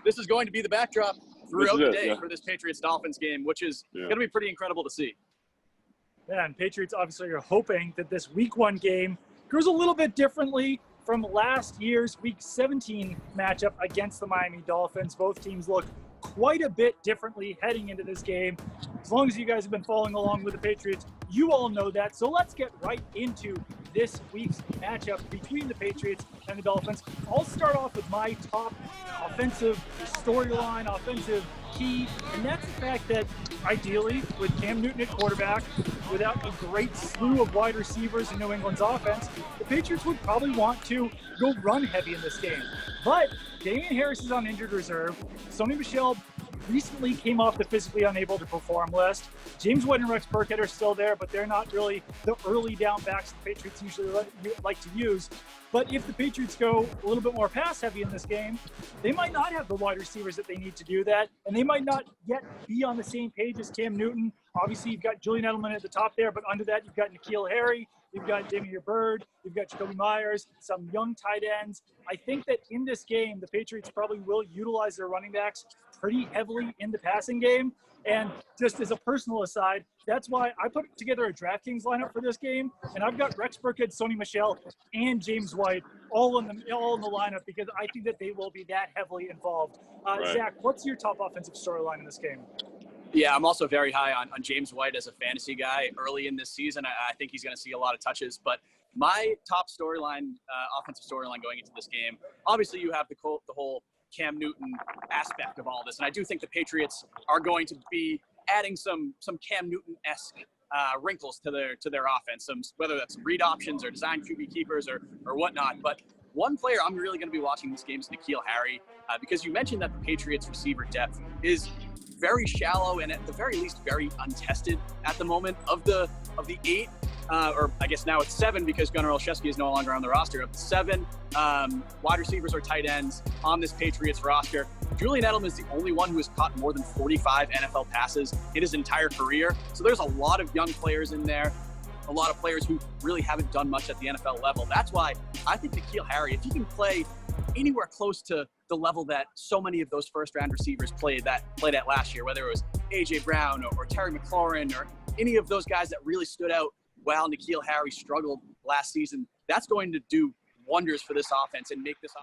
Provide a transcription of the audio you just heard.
this is going to be the backdrop throughout the day yeah. for this Patriots-Dolphins game, which is going to be pretty incredible to see. Yeah, and Patriots obviously are hoping that this Week 1 game goes a little bit differently from last year's Week 17 matchup against the Miami Dolphins. Both teams look quite a bit differently heading into this game. As long as you guys have been following along with the Patriots, you all know that. So let's get right into this week's matchup between the Patriots and the Dolphins. I'll start off with my top offensive storyline, offensive key, and that's the fact that ideally with Cam Newton at quarterback, without a great slew of wide receivers in New England's offense, the Patriots would probably want to go run heavy in this game. But Damian Harris is on injured reserve. Sony Michel recently came off the physically unable to perform list. James White and Rex Burkhead are still there, but they're not really the early down backs the Patriots usually like to use. But if the Patriots go a little bit more pass heavy in this game, they might not have the wide receivers that they need to do that, and they might not yet be on the same page as Cam Newton. Obviously, you've got Julian Edelman at the top there, but under that, you've got N'Keal Harry, you've got Damian Byrd, you've got Jacoby Myers, some young tight ends. I think that in this game, the Patriots probably will utilize their running backs pretty heavily in the passing game. And just as a personal aside, that's why I put together a DraftKings lineup for this game, and I've got Rex Burkhead, Sony Michel, and James White all in the lineup because I think that they will be that heavily involved. Zach, what's your top offensive storyline in this game? Yeah, I'm also very high on James White as a fantasy guy early in this season. I think he's going to see a lot of touches. But my top storyline, offensive storyline going into this game, obviously you have the whole Cam Newton aspect of all this. And I do think the Patriots are going to be adding some Cam Newton-esque wrinkles to their offense, whether that's read options or design QB keepers or whatnot. But one player I'm really going to be watching this game is N'Keal Harry, because you mentioned that the Patriots receiver depth is very shallow and at the very least very untested at the moment. Of the 8, or I guess now it's 7 because Gunnar Olszewski is no longer on the roster. Of the 7 wide receivers or tight ends on this Patriots roster, Julian Edelman is the only one who has caught more than 45 NFL passes in his entire career. So there's a lot of young players in there, a lot of players who really haven't done much at the NFL level. That's why I think N'Keal Harry, if he can play anywhere close to the level that so many of those first-round receivers played at last year, whether it was A.J. Brown or Terry McLaurin or any of those guys that really stood out while N'Keal Harry struggled last season, that's going to do wonders for this offense and make this offense